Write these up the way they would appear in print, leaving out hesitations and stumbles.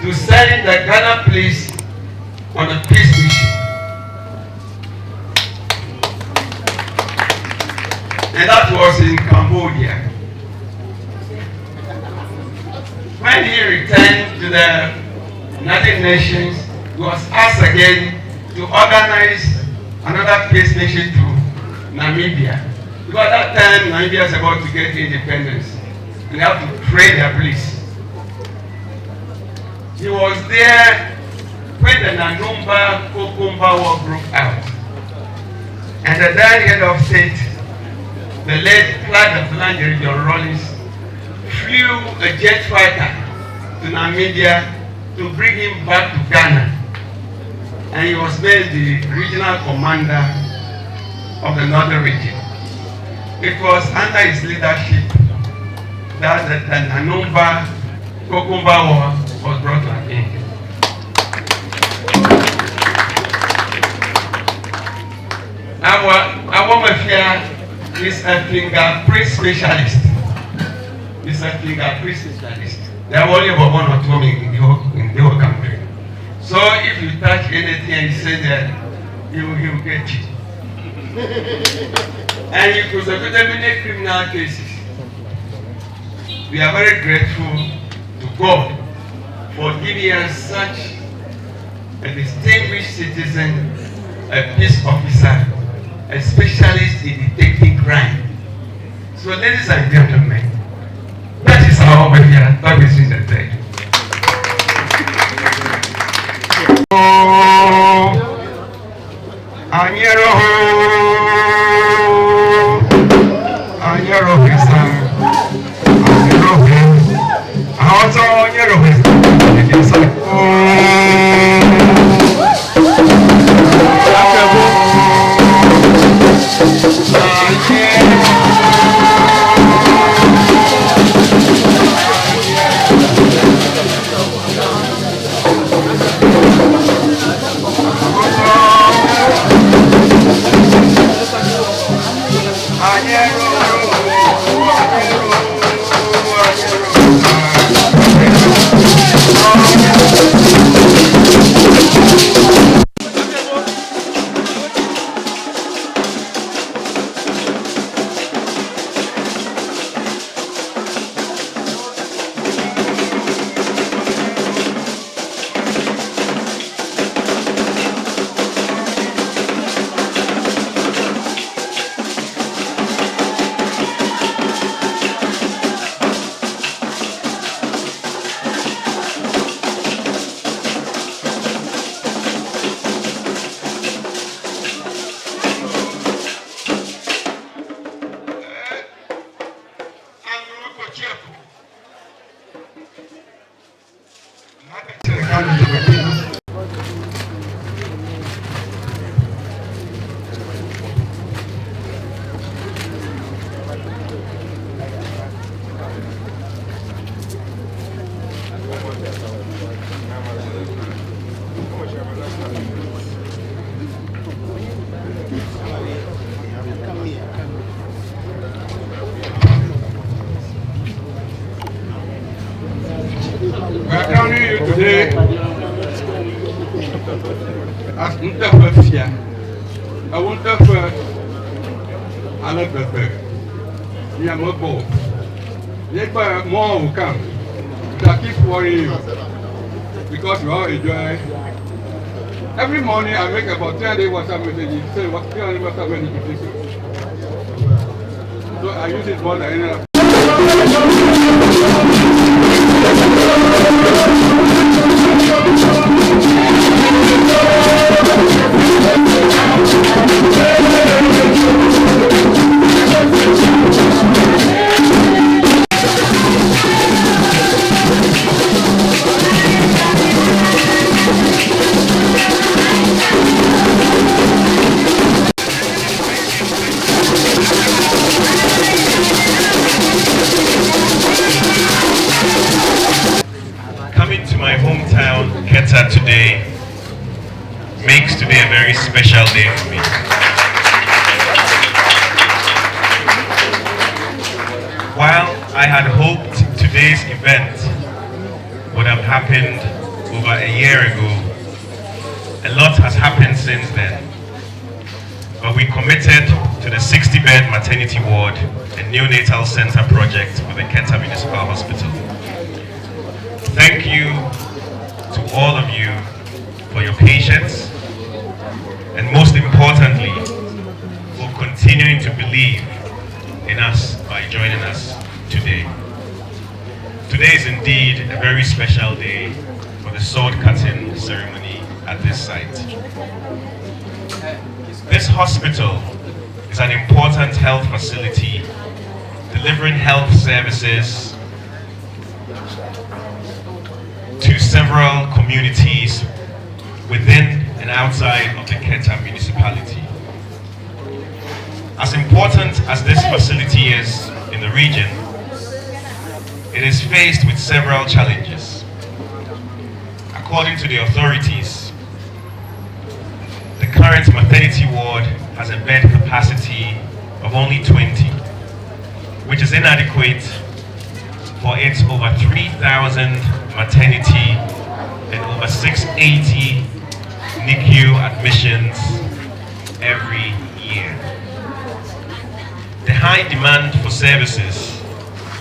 to send the Ghana police on a peace mission. And that was in Cambodia. When he returned to the United Nations, he was asked again to organize another peace mission to Namibia. Because at that time, Namibia was about to get independence. And they have to train their police. He was there when the Nanumba Kokumba War broke out. And the then head of state, the late Flag of Land John Rawlings, flew a jet fighter to Namibia to bring him back to Ghana. And he was made the regional commander of the northern region. It was under his leadership that the Nanumba Kokumba War was brought to an end. Our mafia is a fingerprint specialist. It's a fingerprint specialist. There are only about 1 or 2 in the whole country. So if you touch anything and you say that, he will get you. And he prosecuted many criminal cases. We are very grateful to God for giving us such a distinguished citizen, a peace officer, a specialist in detecting crime. So ladies and gentlemen, that is our mafia. That is in the day. We are crowning you today as Unterfia. I want to we are not both. More will come. That keep worrying you because we all enjoy. Every morning I make about 300 WhatsApp messages. Say what 300 WhatsApp messages. So I use it more than any other. Keta today makes today a very special day for me. While I had hoped today's event would have happened over a year ago. A lot has happened since then. But we committed to the 60-bed maternity ward and neonatal center project for the Keta Municipal Hospital. Thank you to all of you for your patience, and most importantly, for continuing to believe in us by joining us today. Today is indeed a very special day for the sword cutting ceremony at this site. This hospital is an important health facility delivering health services to several communities within and outside of the Keta municipality. As important as this facility is in the region, it is faced with several challenges. According to the authorities, the current maternity ward has a bed capacity of only 20, which is inadequate for its over 3,000 maternity and over 680 NICU admissions every year. The high demand for services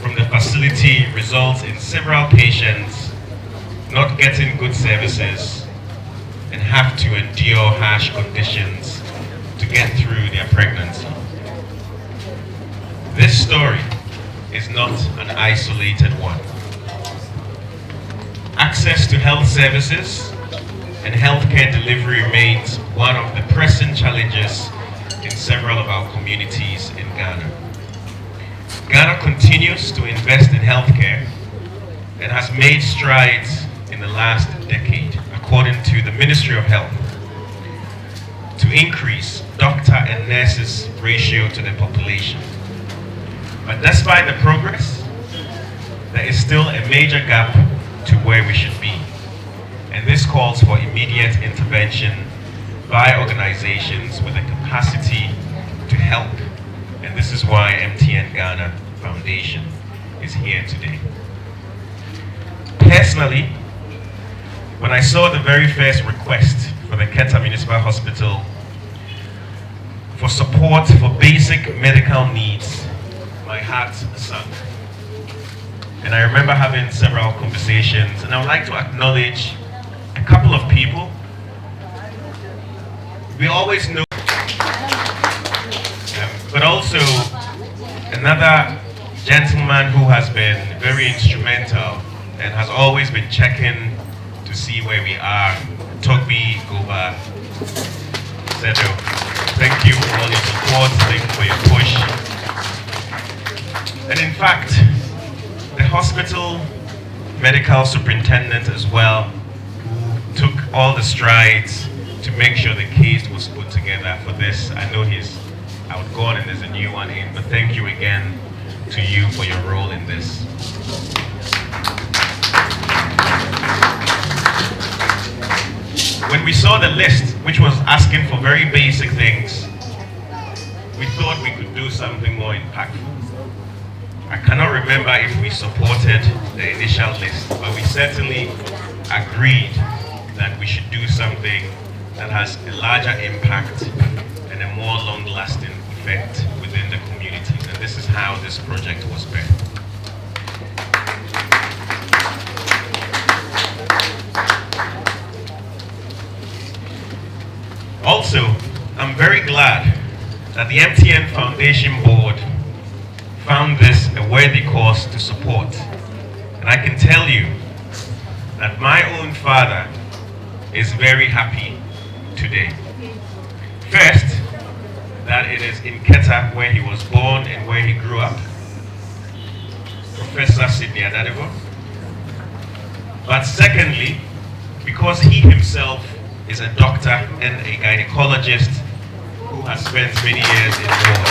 from the facility results in several patients not getting good services and have to endure harsh conditions to get through their pregnancy. This story is not an isolated one. Access to health services and healthcare delivery remains one of the pressing challenges in several of our communities in Ghana. Ghana continues to invest in healthcare and has made strides in the last decade, according to the Ministry of Health, to increase doctor and nurses ratio to the population. But despite the progress, there is still a major gap to where we should be. And this calls for immediate intervention by organizations with the capacity to help. And this is why MTN Ghana Foundation is here today. Personally, when I saw the very first request for the Keta Municipal Hospital for support for basic medical needs, my heart sunk. And I remember having several conversations, and I would like to acknowledge a couple of people. We always know, but also another gentleman who has been very instrumental and has always been checking to see where we are, Togbi Goba Sedo. Thank you for all your support, thank you for your push. And in fact, the hospital medical superintendent as well, who took all the strides to make sure the case was put together for this. I know he's outgone and there's a new one in, but thank you again to you for your role in this. When we saw the list, which was asking for very basic things, we thought we could do something more impactful. I cannot remember if we supported the initial list, but we certainly agreed that we should do something that has a larger impact and a more long-lasting effect within the communities. And this is how this project was birthed. Also, I'm very glad that the MTN Foundation Board found this a worthy cause to support. And I can tell you that my own father is very happy today. First, that it is in Keta where he was born and where he grew up. Professor Sidney Adadebo. But secondly, because he himself is a doctor and a gynecologist who has spent many years in wards.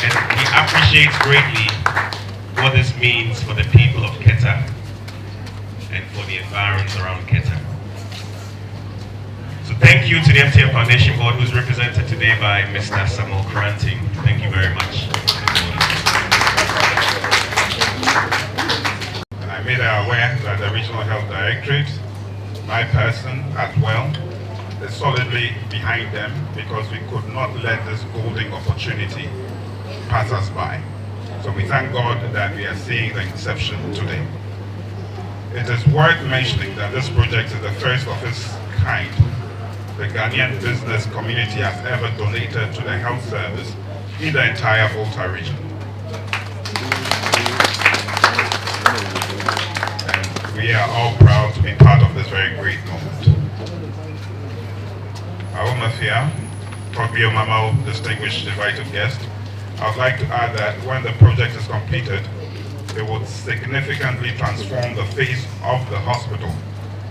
And he appreciates greatly what this means for the people of Keta and for the environs around Keta. So thank you to the MTN Foundation Board, who's represented today by Mr. Samuel Kranting. Thank you very much. I may made aware that the Regional Health Directorate, my person as well, is solidly behind them because we could not let this golden opportunity pass us by. So we thank God that we are seeing the inception today. It is worth mentioning that this project is the first of its kind the Ghanaian business community has ever donated to the health service in the entire Volta region. And we are all proud to be part of this very great moment. Our Mafia, Togbio Mamao, distinguished invited guest, I would like to add that when the project is completed, it will significantly transform the face of the hospital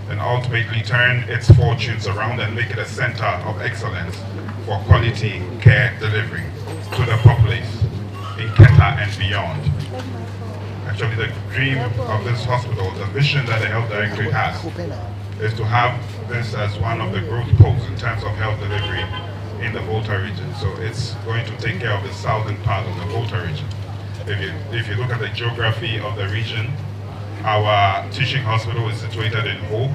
and ultimately turn its fortunes around and make it a center of excellence for quality care delivery to the populace in Keta and beyond. Actually, the dream of this hospital, the vision that the Health Directorate has, is to have this as one of the growth poles in terms of health delivery in the Volta region. So it's going to take care of the southern part of the Volta region. If you look at the geography of the region, our teaching hospital is situated in Ho,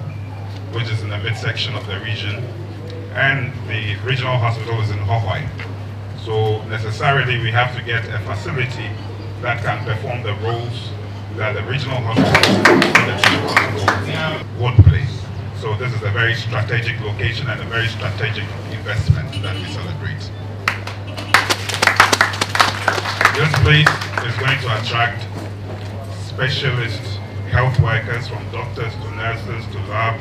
which is in the midsection of the region, and the regional hospital is in Hohoi. So necessarily we have to get a facility that can perform the roles that the regional hospital and the teaching hospital would play. So this is a very strategic location and a very strategic investment that we celebrate. This place is going to attract specialist health workers, from doctors to nurses to lab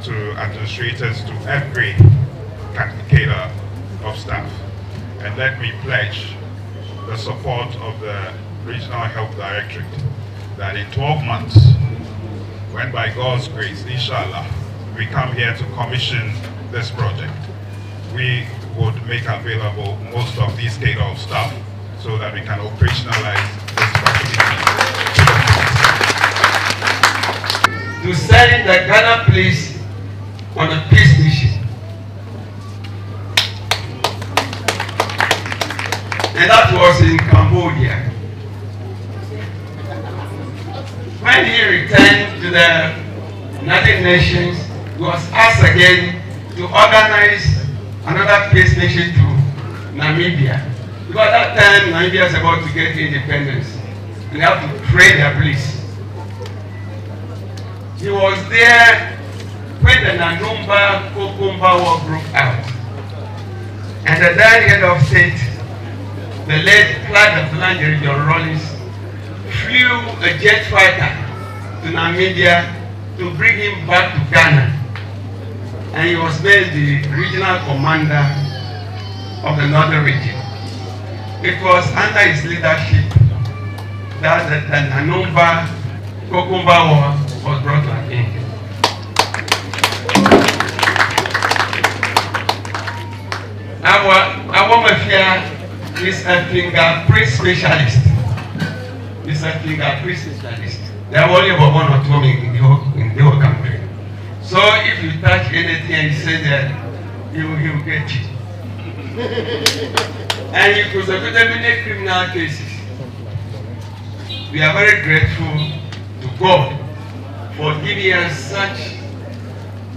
to administrators to every cadre of staff. And let me pledge the support of the Regional Health Directorate that in 12 months, when by God's grace, inshallah, we come here to commission this project, we would make available most of these cadre of staff so that we can operationalize this facility to send the Ghana police on a peace mission. And that was in Cambodia. When he returned to the United Nations, he was asked again to organize another peace mission to Namibia. Because at that time, Namibia was about to get independence. And they have to train their police. He was there when the Nanumba Kokumba war broke out. And the then head of state, the late Flag of Nigeria, John Rawlings, flew a jet fighter to Namibia to bring him back to Ghana. And he was made the regional commander of the northern region. It was under his leadership that the Nanumba Kokumba war was brought to an end. Our mafia is a fingerprint specialist. It's a fingerprint specialist. There are only about 1 or 2 in the whole country. So if you touch anything and you say that, he will get you. And he prosecuted many criminal cases. We are very grateful to God for giving us such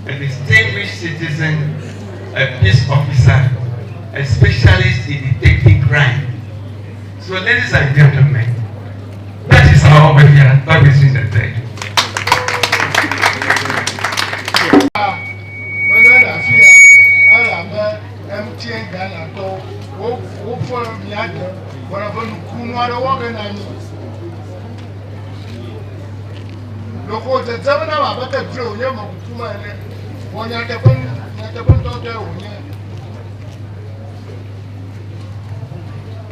a distinguished citizen, a peace officer, a specialist in detecting crime. So ladies and gentlemen, that is our mafia. That is in the day. MTN Ghana to wo for mi ade wona bo kunu ade wo ga na ni loko te tebe na ba ta dro ye mo kuma ele wonya te pon to te wonya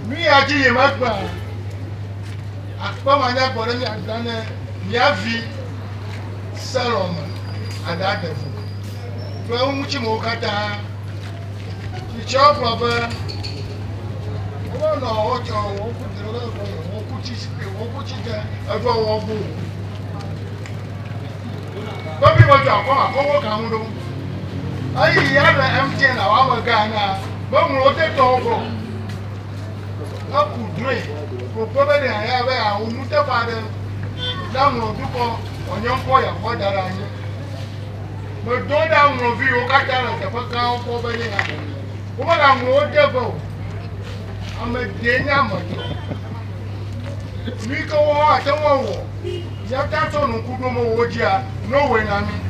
mi aji ye magba akpa manya bore mi adane mi avi salon adade fu to mu chi mo kata Chop rubber. Oh no, what you put it everyone will go. But people come on, I have MTN our Ghana, but we will take over. I could drink. Probably I have a muta father. Down on Duko, on your boy, what that I know. But don't down review, got down at the Pacao for Benny. What I'm more devil. I'm a dynamite. Nico, I don't know. Yatato, Kumo, Wojia, no way, I mean.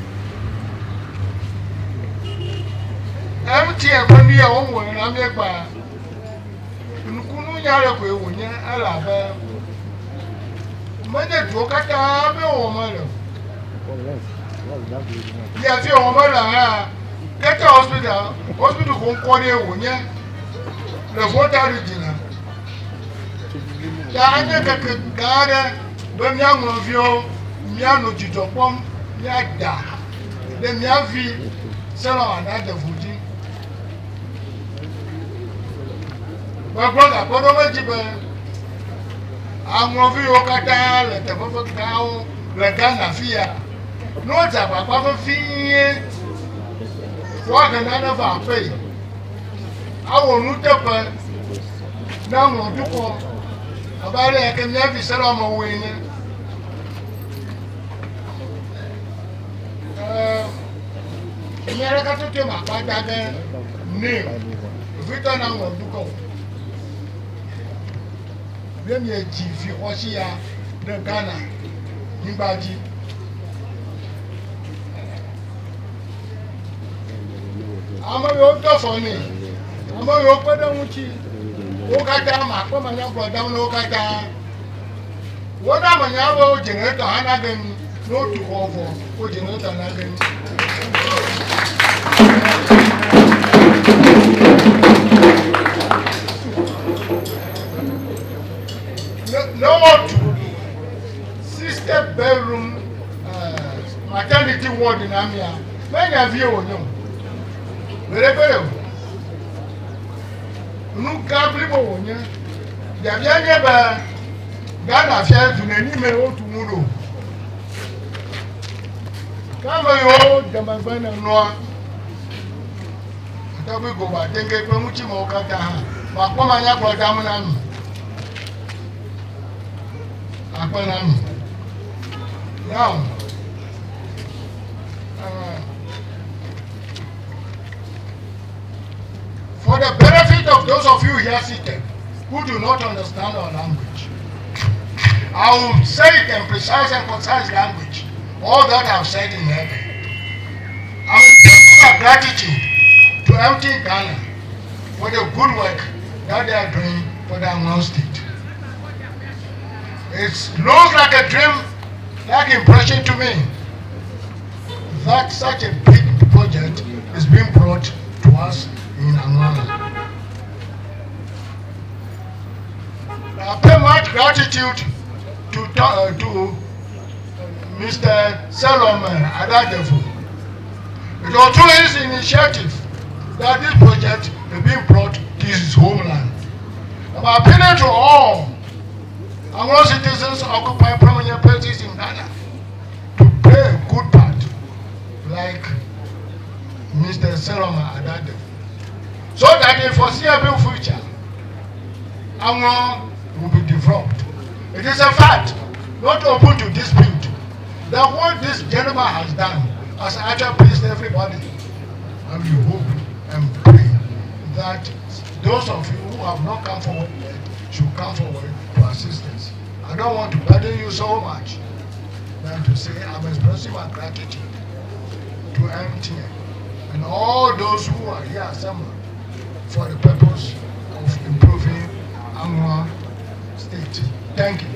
MTN Ghana ya owo na mi gba nkunu yare ko ewo nya ala ba mede do kata be wo mo le ya ti wo mo la ha Keta Hospital ko nko ni ewo nya le vota regional ya anya ka Ghana be mi anwo vio mi anu jidopom mi ada de mi avi selo ana de fuji. My brother, but over Jibe, I'm of you, Kata, let the Papa cow, let Ghana fear. No, Papa fear. What another our pay. I will not up now on Duko. About it, I can never sell on my way. America to take my back name. Victor now on Duko. Then you chief, you watch here, the Ghana, Nimbaji. I'm a yoke for me. I'm a yoke for the Muchi. Okata, my common brought down Okata. What am I now? Generator Hanagan, no to call for generator Hanagan. No to sister bedroom maternity ward in Amia. Many of you know. Very no gambling on you. The Abianga Ghana fair to any man to Muro. Come on, the Mabana Noah. I we go back, then get Pamuchimo Kata. Makomanya for Damanam. Now, for the benefit of those of you here seated who do not understand our language, I will say it in precise and concise language, all that I've said in heaven. I will express my gratitude to MTN Ghana for the good work that they are doing for the Amman State. It looks like a dream, like impression to me, that such a big project is being brought to us in Angola. I pay much gratitude to Mr. Solomon Adadefu. It was through his initiative that this project is being brought to his homeland. I'm appealing to all our citizens occupy prominent places in Ghana to play a good part, like Mr. Solomon Adade, so that in the foreseeable future, Angon will be developed. It is a fact, not open to dispute, that what this gentleman has done has actually pleased everybody. And we hope and pray that those of you who have not come forward yet should come forward to assistance. I don't want to burden you so much than to say I'm expressing my gratitude to MTN and all those who are here assembled for the purpose of improving our state. Thank you.